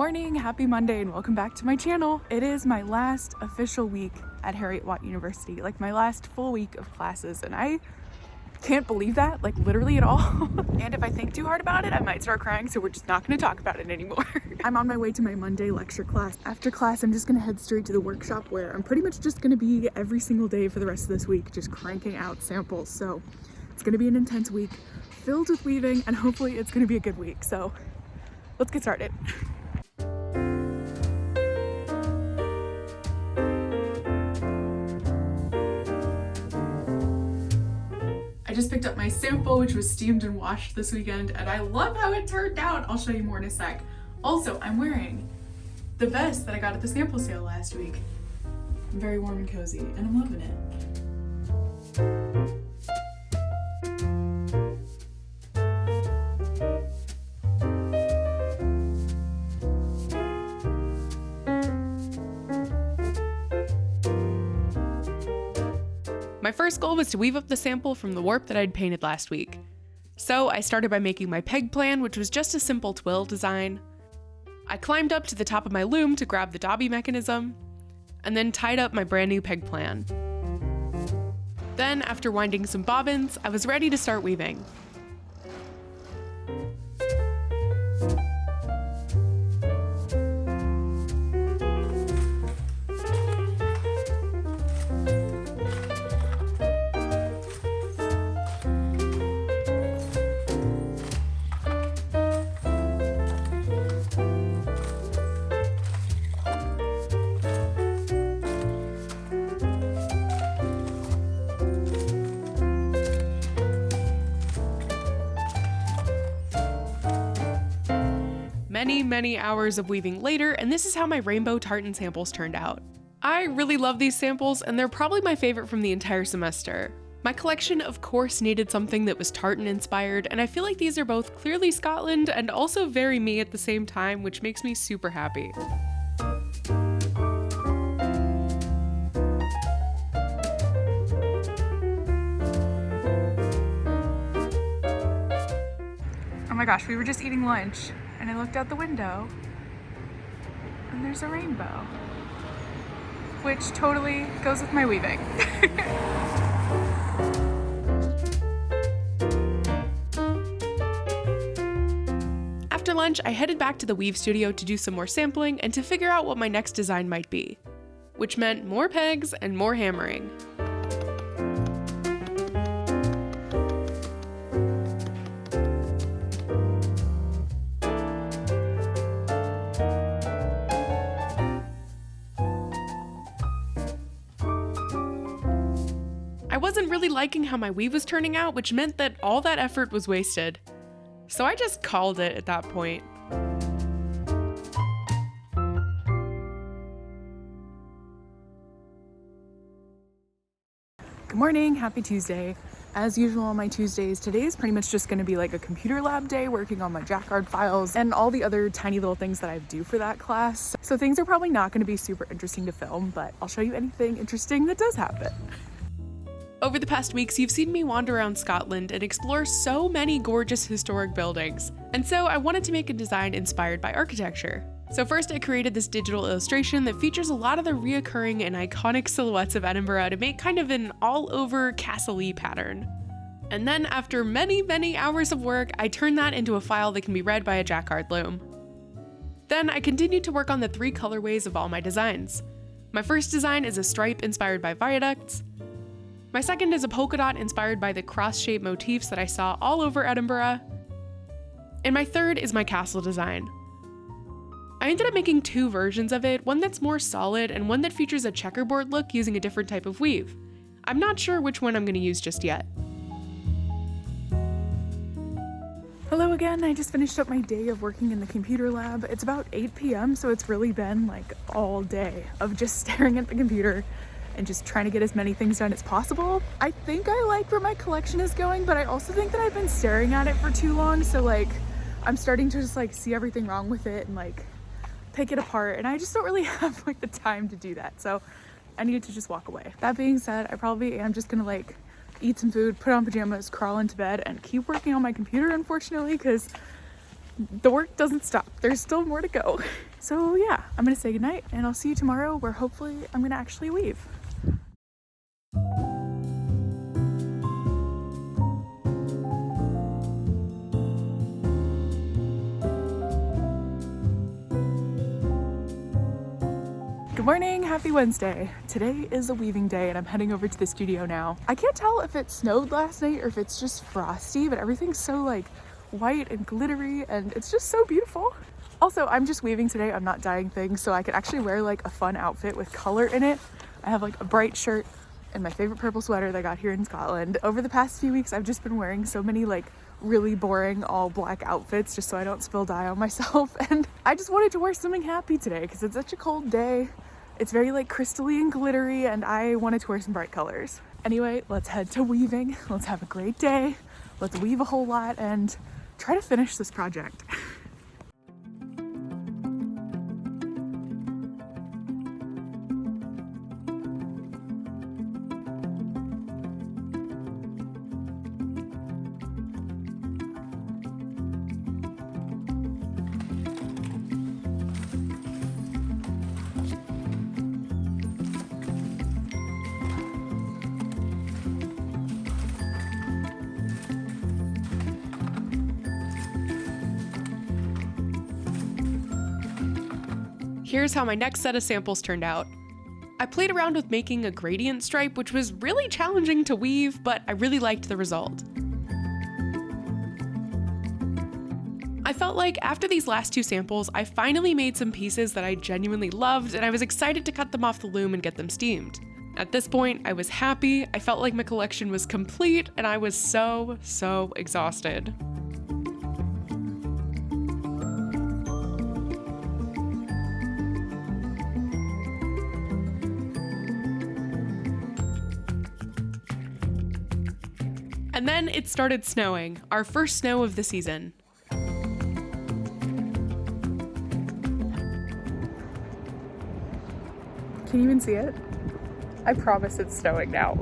morning, happy Monday, and welcome back to my channel. It is my last official week at Heriot-Watt University, like my last full week of classes, and I can't believe that, like literally at all. And if I think too hard about it, I might start crying, so we're just not gonna talk about it anymore. I'm on my way to my Monday lecture class. After class, I'm just gonna head straight to the workshop where I'm pretty much just gonna be every single day for the rest of this week, just cranking out samples. So it's gonna be an intense week filled with weaving, and hopefully it's gonna be a good week. So let's get started. I just picked up my sample, which was steamed and washed this weekend, and I love how it turned out. I'll show you more in a sec. Also, I'm wearing the vest that I got at the sample sale last week. I'm very warm and cozy, and I'm loving it. My first goal was to weave up the sample from the warp that I'd painted last week. So I started by making my peg plan, which was just a simple twill design. I climbed up to the top of my loom to grab the dobby mechanism, and then tied up my brand new peg plan. Then, after winding some bobbins, I was ready to start weaving. Many hours of weaving later, and this is how my rainbow tartan samples turned out. I really love these samples, and they're probably my favorite from the entire semester. My collection, of course, needed something that was tartan inspired, and I feel like these are both clearly Scotland and also very me at the same time, which makes me super happy. Oh my gosh, we were just eating lunch, and I looked out the window, and there's a rainbow, which totally goes with my weaving. After lunch, I headed back to the weave studio to do some more sampling and to figure out what my next design might be, which meant more pegs and more hammering. I wasn't really liking how my weave was turning out, which meant that all that effort was wasted. So I just called it at that point. Good morning, happy Tuesday. As usual on my Tuesdays, today is pretty much just gonna be like a computer lab day working on my jacquard files and all the other tiny little things that I do for that class. So things are probably not gonna be super interesting to film, but I'll show you anything interesting that does happen. Over the past weeks, you've seen me wander around Scotland and explore so many gorgeous historic buildings. And so I wanted to make a design inspired by architecture. So first I created this digital illustration that features a lot of the reoccurring and iconic silhouettes of Edinburgh to make kind of an all-over castle-y pattern. And then after many hours of work, I turned that into a file that can be read by a jacquard loom. Then I continued to work on the 3 colorways of all my designs. My first design is a stripe inspired by viaducts. My second is a polka dot inspired by the cross-shaped motifs that I saw all over Edinburgh. And my third is my castle design. I ended up making 2 versions of it, one that's more solid and one that features a checkerboard look using a different type of weave. I'm not sure which one I'm going to use just yet. Hello again, I just finished up my day of working in the computer lab. It's about 8 p.m., so it's really been like all day of just staring at the computer and just trying to get as many things done as possible. I think I like where my collection is going, but I also think that I've been staring at it for too long, so like I'm starting to just like see everything wrong with it and like pick it apart, and I just don't really have like the time to do that, so I needed to just walk away. That being said, I probably am just gonna like eat some food, put on pajamas, crawl into bed, and keep working on my computer, unfortunately, because the work doesn't stop. There's still more to go. So yeah, I'm gonna say goodnight and I'll see you tomorrow where hopefully I'm gonna actually weave. Good morning, happy Wednesday. Today is a weaving day and I'm heading over to the studio now. I can't tell if it snowed last night or if it's just frosty, but everything's so like white and glittery and it's just so beautiful. Also, I'm just weaving today, I'm not dyeing things, so I could actually wear like a fun outfit with color in it. I have like a bright shirt and my favorite purple sweater that I got here in Scotland. Over the past few weeks, I've just been wearing so many like really boring all black outfits just so I don't spill dye on myself. And I just wanted to wear something happy today because it's such a cold day. It's very like crystally and glittery and I wanted to wear some bright colors. Anyway, let's head to weaving. Let's have a great day. Let's weave a whole lot and try to finish this project. Here's how my next set of samples turned out. I played around with making a gradient stripe, which was really challenging to weave, but I really liked the result. I felt like after these last two samples, I finally made some pieces that I genuinely loved, and I was excited to cut them off the loom and get them steamed. At this point, I was happy, I felt like my collection was complete, and I was so exhausted. And then it started snowing, our first snow of the season. Can you even see it? I promise it's snowing now.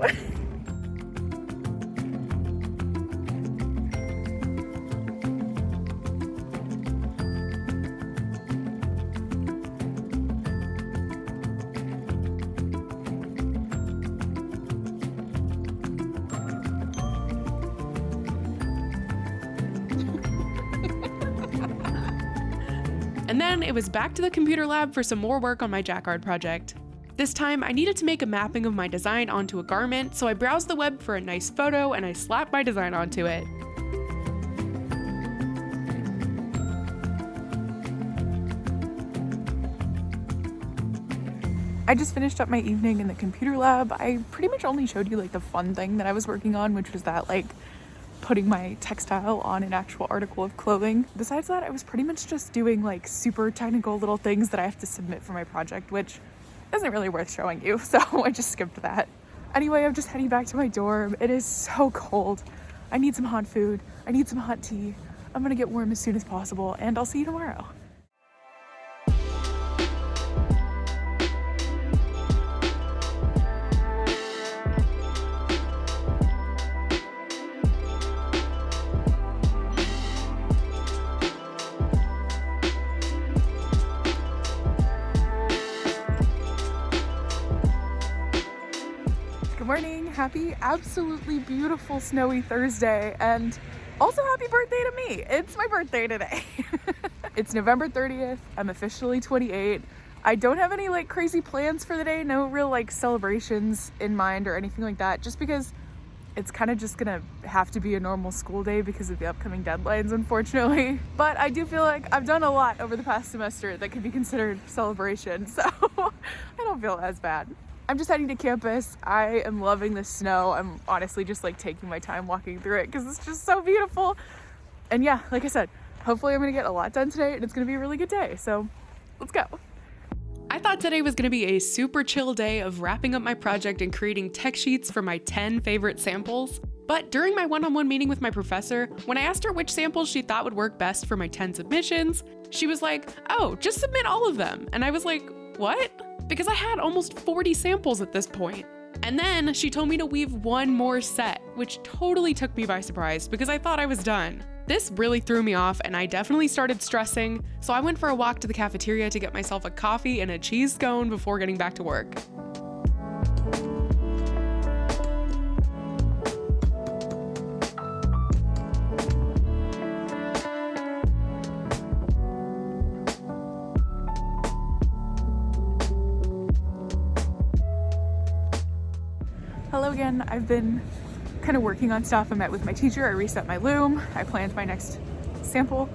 And then it was back to the computer lab for some more work on my jacquard project. This time I needed to make a mapping of my design onto a garment, so I browsed the web for a nice photo and I slapped my design onto it. I just finished up my evening in the computer lab. I pretty much only showed you like the fun thing that I was working on, which was that like putting my textile on an actual article of clothing. Besides that, I was pretty much just doing like super technical little things that I have to submit for my project, which isn't really worth showing you, so I just skipped that. Anyway, I'm just heading back to my dorm. It is so cold. I need some hot food. I need some hot tea. I'm gonna get warm as soon as possible, and I'll see you tomorrow. Good morning, happy, absolutely beautiful snowy Thursday, and also happy birthday to me. It's my birthday today. It's November 30th, I'm officially 28. I don't have any like crazy plans for the day, no real like celebrations in mind or anything like that, just because it's kind of just gonna have to be a normal school day because of the upcoming deadlines, unfortunately. But I do feel like I've done a lot over the past semester that could be considered celebration, so I don't feel as bad. I'm just heading to campus. I am loving the snow. I'm honestly just like taking my time walking through it because it's just so beautiful. And yeah, like I said, hopefully I'm gonna get a lot done today and it's gonna be a really good day. So let's go. I thought today was gonna be a super chill day of wrapping up my project and creating tech sheets for my 10 favorite samples. But during my one-on-one meeting with my professor, when I asked her which samples she thought would work best for my 10 submissions, she was like, oh, just submit all of them. And I was like, what? Because I had almost 40 samples at this point. And then she told me to weave one more set, which totally took me by surprise because I thought I was done. This really threw me off and I definitely started stressing, so I went for a walk to the cafeteria to get myself a coffee and a cheese scone before getting back to work. Hello again. I've been kind of working on stuff. I met with my teacher, I reset my loom, I planned my next sample,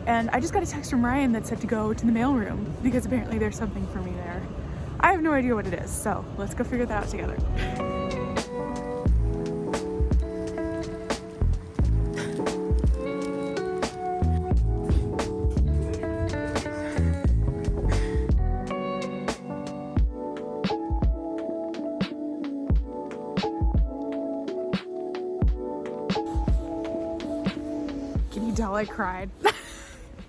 and I just got a text from Ryan that said to go to the mailroom because apparently there's something for me there. I have no idea what it is, so let's go figure that out together. Can you tell I cried?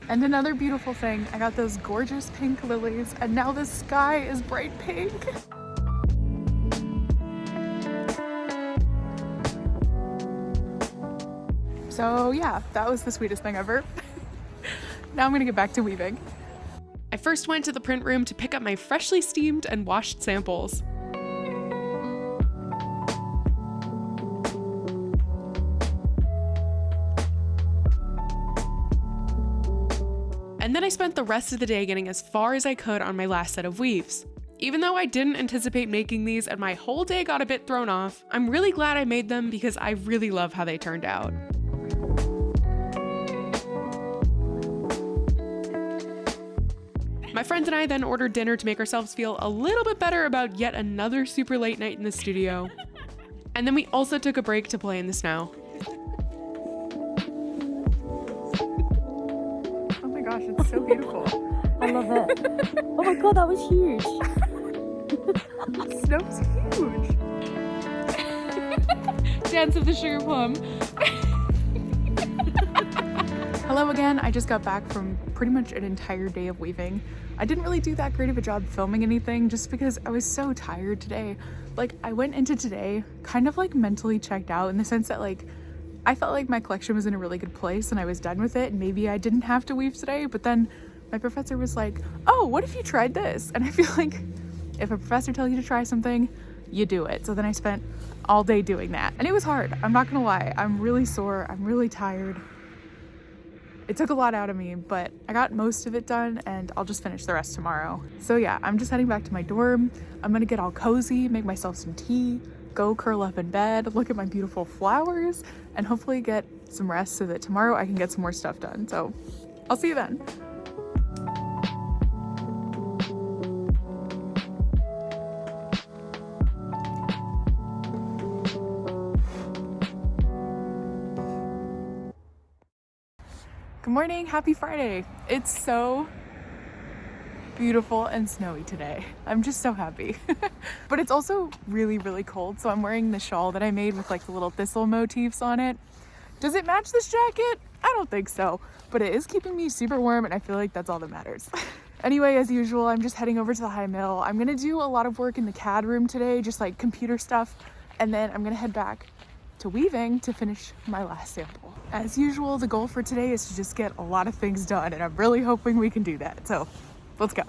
And another beautiful thing, I got those gorgeous pink lilies and now the sky is bright pink. So yeah, that was the sweetest thing ever. Now I'm gonna get back to weaving. I first went to the print room to pick up my freshly steamed and washed samples. And then I spent the rest of the day getting as far as I could on my last set of weaves. Even though I didn't anticipate making these and my whole day got a bit thrown off, I'm really glad I made them because I really love how they turned out. My friends and I then ordered dinner to make ourselves feel a little bit better about yet another super late night in the studio. And then we also took a break to play in the snow. Gosh, it's so beautiful. I love it. Oh my god, that was huge. Snow's huge. Dance of the sugar plum. Hello again. I just got back from pretty much an entire day of weaving. I didn't really do that great of a job filming anything just because I was so tired today. Like, I went into today kind of like mentally checked out in the sense that like I felt like my collection was in a really good place and I was done with it and maybe I didn't have to weave today, but then my professor was like, oh, what if you tried this? And I feel like if a professor tells you to try something, you do it. So then I spent all day doing that and it was hard. I'm not gonna lie. I'm really sore. I'm really tired. It took a lot out of me, but I got most of it done and I'll just finish the rest tomorrow. So yeah, I'm just heading back to my dorm. I'm gonna get all cozy, make myself some tea, go curl up in bed, look at my beautiful flowers, and hopefully get some rest so that tomorrow I can get some more stuff done. So I'll see you then. Good morning, happy Friday. It's so beautiful and snowy today. I'm just so happy. But it's also really, really cold, so I'm wearing the shawl that I made with like the little thistle motifs on it. Does it match this jacket? I don't think so, but it is keeping me super warm and I feel like that's all that matters. Anyway, as usual, I'm just heading over to the high mill. I'm gonna do a lot of work in the CAD room today, just like computer stuff, and then I'm gonna head back to weaving to finish my last sample. As usual, the goal for today is to just get a lot of things done, and I'm really hoping we can do that. So let's go.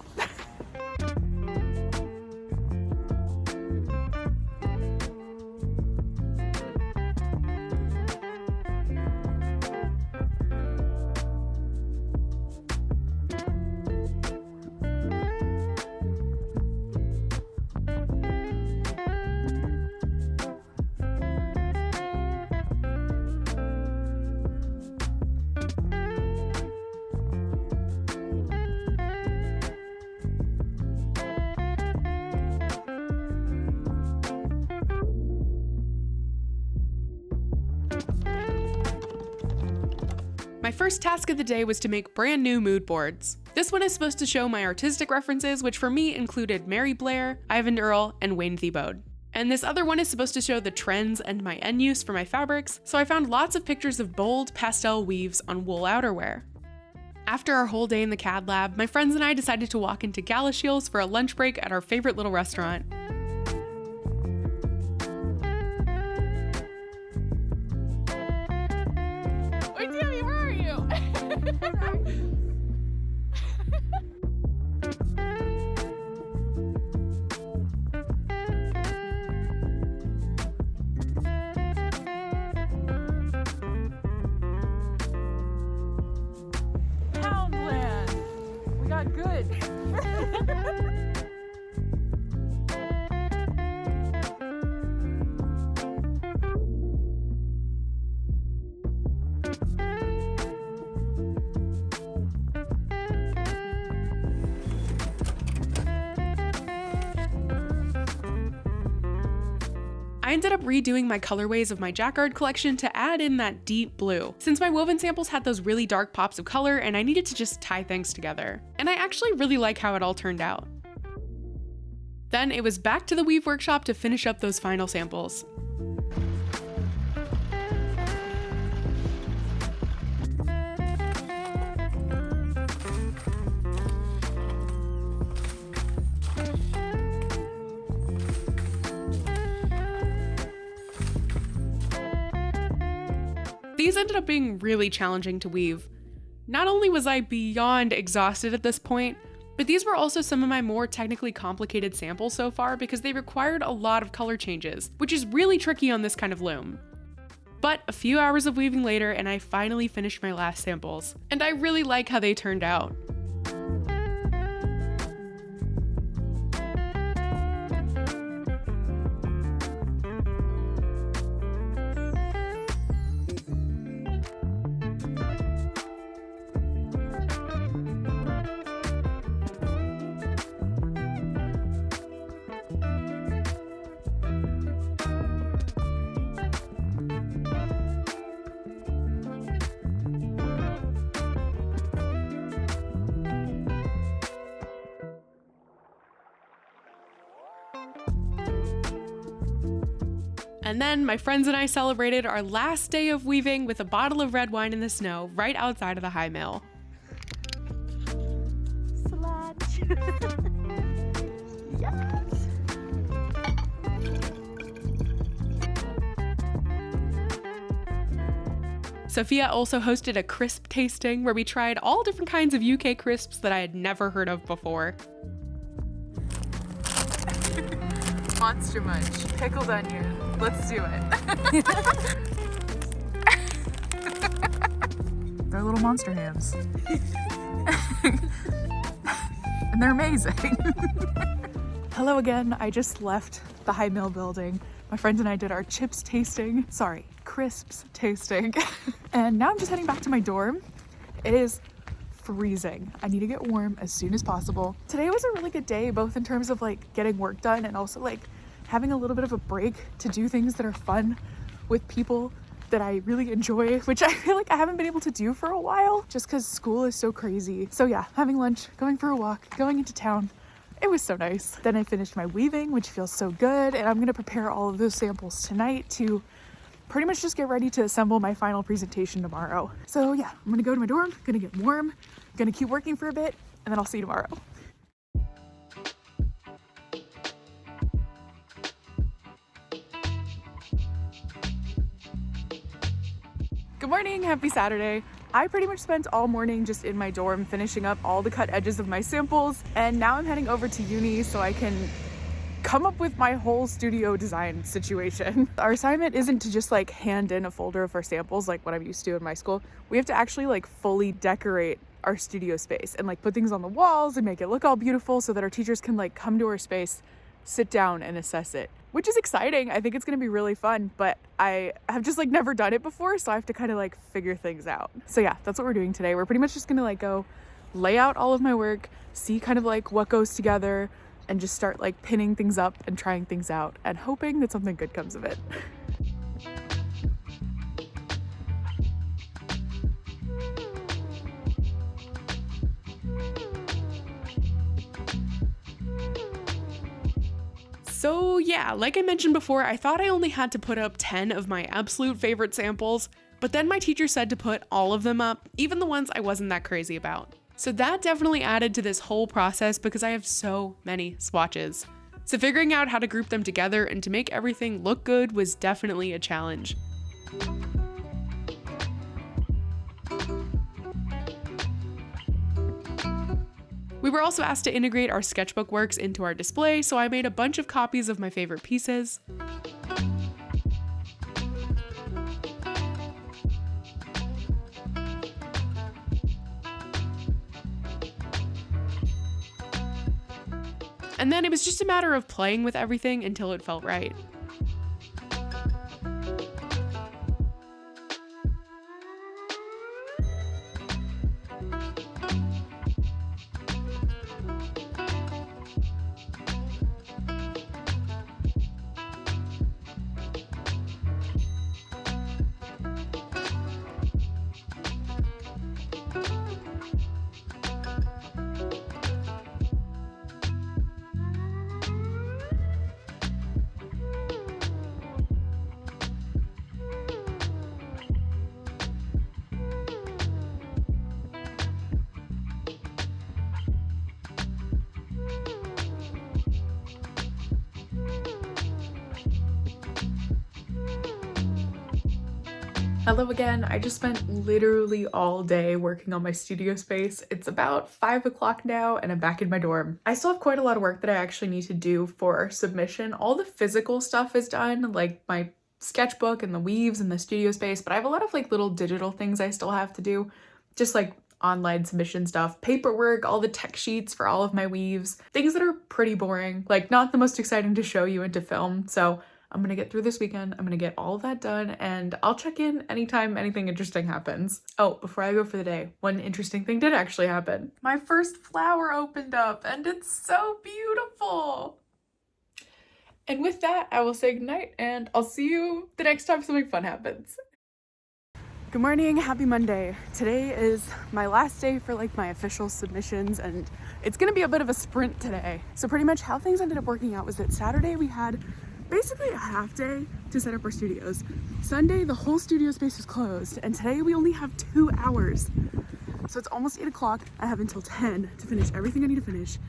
My first task of the day was to make brand new mood boards. This one is supposed to show my artistic references, which for me included Mary Blair, Ivan Earle, and Wayne Thiebaud. And this other one is supposed to show the trends and my end use for my fabrics, so I found lots of pictures of bold pastel weaves on wool outerwear. After our whole day in the CAD lab, my friends and I decided to walk into Galashiels for a lunch break at our favorite little restaurant. Poundland. We got good. I ended up redoing my colorways of my jacquard collection to add in that deep blue, since my woven samples had those really dark pops of color and I needed to just tie things together. And I actually really like how it all turned out. Then it was back to the weave workshop to finish up those final samples. These ended up being really challenging to weave. Not only was I beyond exhausted at this point, but these were also some of my more technically complicated samples so far because they required a lot of color changes, which is really tricky on this kind of loom. But a few hours of weaving later and I finally finished my last samples, and I really like how they turned out. And then my friends and I celebrated our last day of weaving with a bottle of red wine in the snow right outside of the high mill. Swatch. Yes. Sophia also hosted a crisp tasting where we tried all different kinds of UK crisps that I had never heard of before. Monster Munch, pickled onion. Let's do it. They're little monster hams. And they're amazing. Hello again. I just left the High Mill building. My friends and I did our crisps tasting. And now I'm just heading back to my dorm. It is freezing. I need to get warm as soon as possible. Today was a really good day, both in terms of like getting work done and also like having a little bit of a break to do things that are fun with people that I really enjoy, which I feel like I haven't been able to do for a while just because school is so crazy. So yeah, having lunch, going for a walk, going into town. It was so nice. Then I finished my weaving, which feels so good. And I'm gonna prepare all of those samples tonight to pretty much just get ready to assemble my final presentation tomorrow. So yeah, I'm gonna go to my dorm, gonna get warm, gonna keep working for a bit, and then I'll see you tomorrow. Good morning, happy Saturday. I pretty much spent all morning just in my dorm finishing up all the cut edges of my samples, and now I'm heading over to uni so I can come up with my whole studio design situation. Our assignment isn't to just like hand in a folder of our samples like what I'm used to in my school. We have to actually like fully decorate our studio space and like put things on the walls and make it look all beautiful so that our teachers can like come to our space, sit down and assess it, which is exciting. I think it's gonna be really fun, but I have just like never done it before, so I have to kind of like figure things out. So yeah, that's what we're doing today. We're pretty much just gonna like go lay out all of my work, see kind of like what goes together, and just start like pinning things up and trying things out and hoping that something good comes of it. So yeah, like I mentioned before, I thought I only had to put up 10 of my absolute favorite samples, but then my teacher said to put all of them up, even the ones I wasn't that crazy about. So that definitely added to this whole process because I have so many swatches. So figuring out how to group them together and to make everything look good was definitely a challenge. We were also asked to integrate our sketchbook works into our display, so I made a bunch of copies of my favorite pieces. And then it was just a matter of playing with everything until it felt right. Hello again. I just spent literally all day working on my studio space. It's about 5 o'clock now and I'm back in my dorm. I still have quite a lot of work that I actually need to do for submission. All the physical stuff is done, like my sketchbook and the weaves and the studio space, but I have a lot of like little digital things I still have to do, just like online submission stuff, paperwork, all the tech sheets for all of my weaves, things that are pretty boring, like not the most exciting to show you and to film. So I'm gonna get through this weekend, I'm gonna get all of that done, and I'll check in anytime anything interesting happens. Oh, before I go for the day, one interesting thing did actually happen. My first flower opened up, and it's so beautiful! And with that, I will say goodnight, and I'll see you the next time something fun happens. Good morning, happy Monday. Today is my last day for like my official submissions, and it's gonna be a bit of a sprint today. So pretty much how things ended up working out was that Saturday we had basically a half day to set up our studios. Sunday, the whole studio space was closed, and today we only have 2 hours. So it's almost 8 o'clock. I have until 10 to finish everything I need to finish,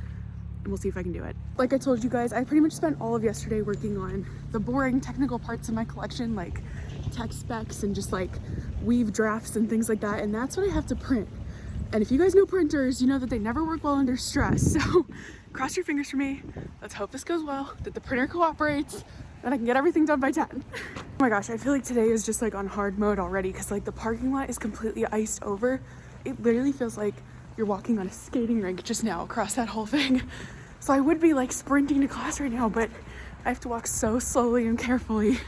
and we'll see if I can do it. Like I told you guys, I pretty much spent all of yesterday working on the boring technical parts of my collection, like text specs and just like weave drafts and things like that, and that's what I have to print. And if you guys know printers, you know that they never work well under stress, so cross your fingers for me. Let's hope this goes well, that the printer cooperates, and I can get everything done by 10. Oh my gosh, I feel like today is just like on hard mode already, because like the parking lot is completely iced over. It literally feels like you're walking on a skating rink just now across that whole thing. So I would be like sprinting to class right now, but I have to walk so slowly and carefully.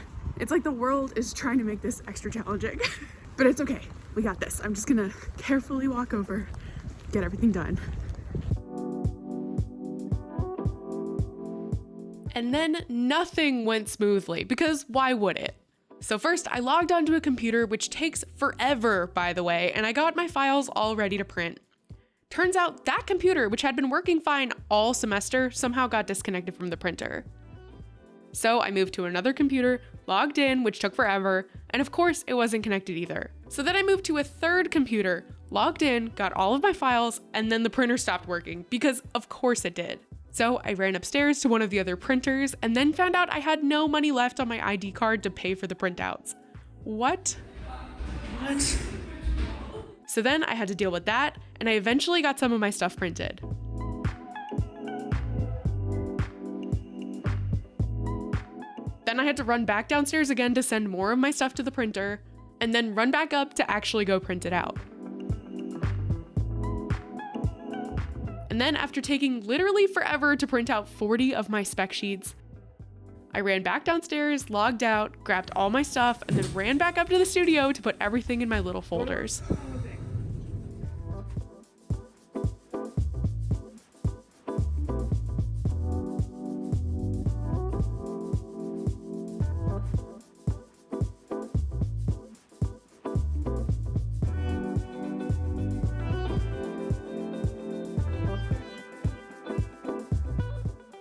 It's like the world is trying to make this extra challenging, but it's okay. We got this. I'm just gonna carefully walk over, get everything done. And then nothing went smoothly, because why would it? So first, I logged onto a computer, which takes forever, by the way, and I got my files all ready to print. Turns out that computer, which had been working fine all semester, somehow got disconnected from the printer. So I moved to another computer, logged in, which took forever, and of course it wasn't connected either. So then I moved to a third computer, logged in, got all of my files, and then the printer stopped working, because of course it did. So I ran upstairs to one of the other printers and then found out I had no money left on my ID card to pay for the printouts. What? So then I had to deal with that, and I eventually got some of my stuff printed. Then I had to run back downstairs again to send more of my stuff to the printer, and then run back up to actually go print it out. And then after taking literally forever to print out 40 of my spec sheets, I ran back downstairs, logged out, grabbed all my stuff, and then ran back up to the studio to put everything in my little folders.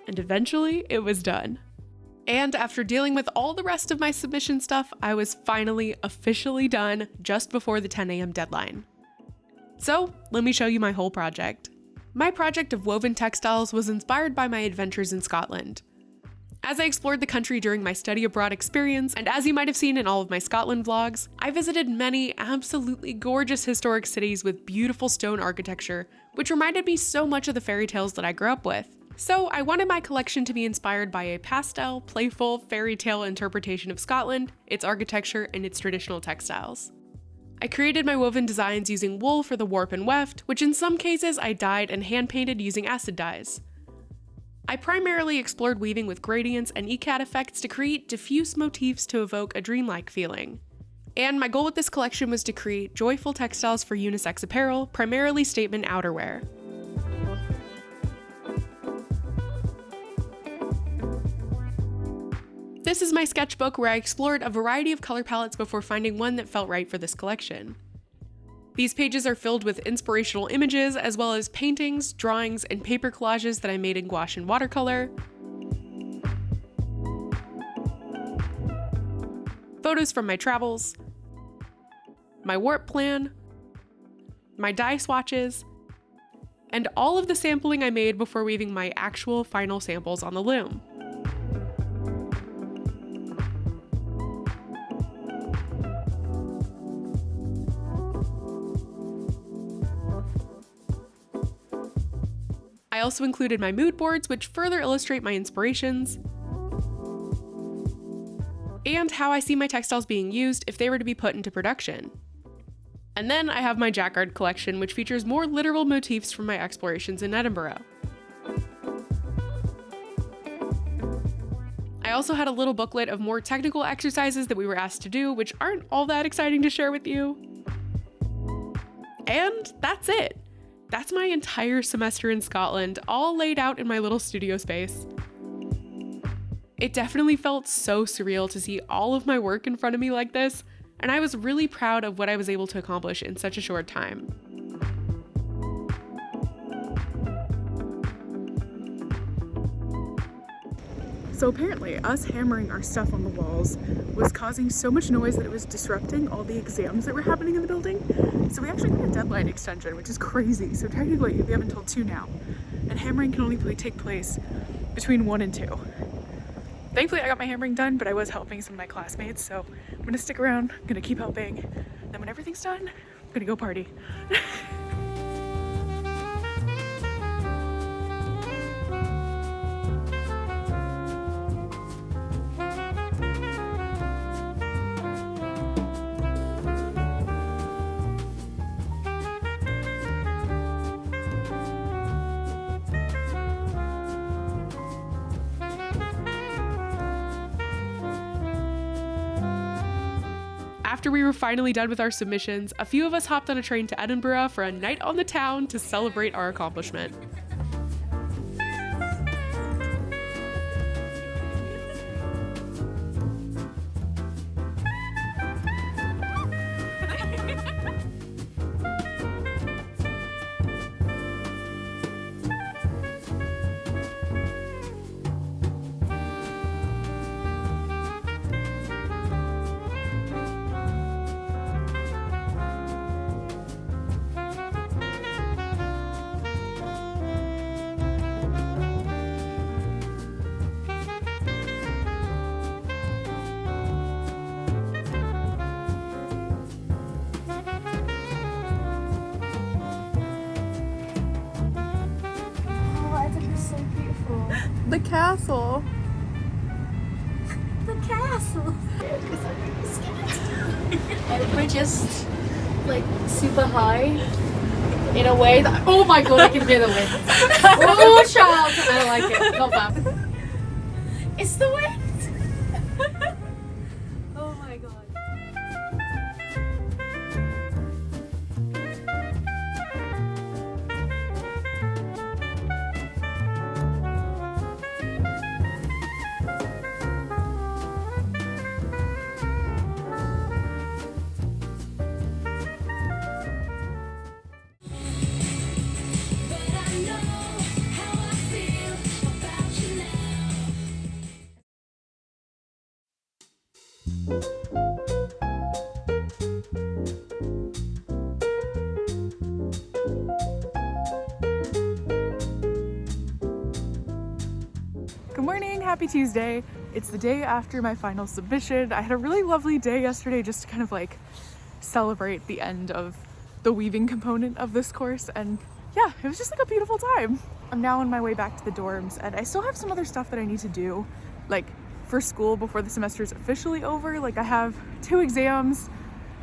And eventually it was done. And after dealing with all the rest of my submission stuff, I was finally officially done just before the 10 a.m. deadline. So let me show you my whole project. My project of woven textiles was inspired by my adventures in Scotland. As I explored the country during my study abroad experience, and as you might have seen in all of my Scotland vlogs, I visited many absolutely gorgeous historic cities with beautiful stone architecture, which reminded me so much of the fairy tales that I grew up with. So I wanted my collection to be inspired by a pastel, playful, fairy tale interpretation of Scotland, its architecture, and its traditional textiles. I created my woven designs using wool for the warp and weft, which in some cases I dyed and hand-painted using acid dyes. I primarily explored weaving with gradients and ECAD effects to create diffuse motifs to evoke a dreamlike feeling. And my goal with this collection was to create joyful textiles for unisex apparel, primarily statement outerwear. This is my sketchbook where I explored a variety of color palettes before finding one that felt right for this collection. These pages are filled with inspirational images, as well as paintings, drawings, and paper collages that I made in gouache and watercolor, photos from my travels, my warp plan, my dye swatches, and all of the sampling I made before weaving my actual final samples on the loom. I also included my mood boards, which further illustrate my inspirations, and how I see my textiles being used if they were to be put into production. And then I have my jacquard collection, which features more literal motifs from my explorations in Edinburgh. I also had a little booklet of more technical exercises that we were asked to do, which aren't all that exciting to share with you. And that's it. That's my entire semester in Scotland, all laid out in my little studio space. It definitely felt so surreal to see all of my work in front of me like this, and I was really proud of what I was able to accomplish in such a short time. So apparently us hammering our stuff on the walls was causing so much noise that it was disrupting all the exams that were happening in the building. So we actually got a deadline extension, which is crazy. So technically we have until 2 now, and hammering can only take place between 1 and 2. Thankfully I got my hammering done, but I was helping some of my classmates, so I'm gonna stick around, I'm gonna keep helping. Then when everything's done, I'm gonna go party. After we were finally done with our submissions, a few of us hopped on a train to Edinburgh for a night on the town to celebrate our accomplishment. The castle. The castle. And we're just like super high in a way that, oh my god, I can hear the wind. Oh child, I don't like it. Not bad. It's the wind. happy Tuesday. It's the day after my final submission. I had a really lovely day yesterday just to kind of like celebrate the end of the weaving component of this course, and yeah, it was just like a beautiful time. I'm now on my way back to the dorms, and I still have some other stuff that I need to do, like for school before the semester is officially over. Like I have 2 exams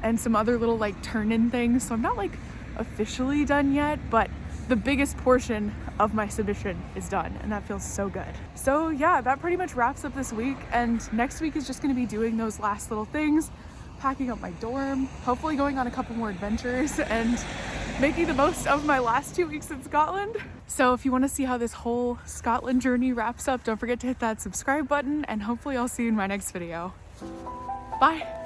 and some other little like turn-in things, so I'm not like officially done yet, but the biggest portion of my submission is done, and that feels so good. So yeah, that pretty much wraps up this week, and next week is just gonna be doing those last little things, packing up my dorm, hopefully going on a couple more adventures, and making the most of my last 2 weeks in Scotland. So if you want to see how this whole Scotland journey wraps up, don't forget to hit that subscribe button, and hopefully I'll see you in my next video. Bye!